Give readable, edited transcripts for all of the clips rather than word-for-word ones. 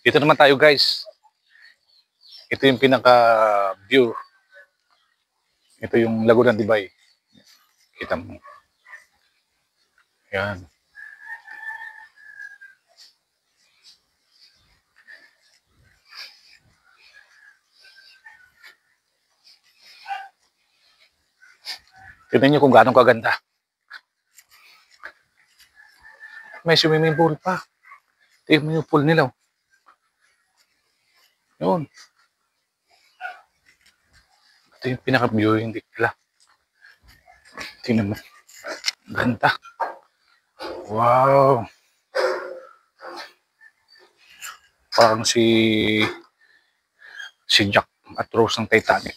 Dito naman tayo guys. Ito yung pinaka-view. Ito yung Laguna de Bay. Kita mo. Yan. Tignan nyo kung gaano kaganda. May swimming pool pa. Tignan mo yung pool nila. Yun. Ito yung pinaka-viewing deck nila. Tingnan mo. Ganda. Wow. Parang si Jack at Rose ng Titanic.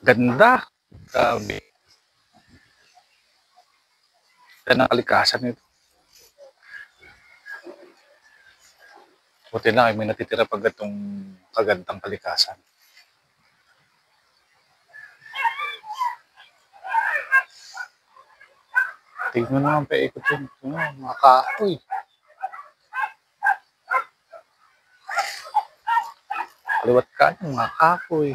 Ganda. Grabe. Ganda ng kalikasan nito. Buti lang ay may natitira pag itong kagandang kalikasan. Tignan mo naman pa ikot yun. Mga kahoy. Kaliwat ka yung mga kahoy.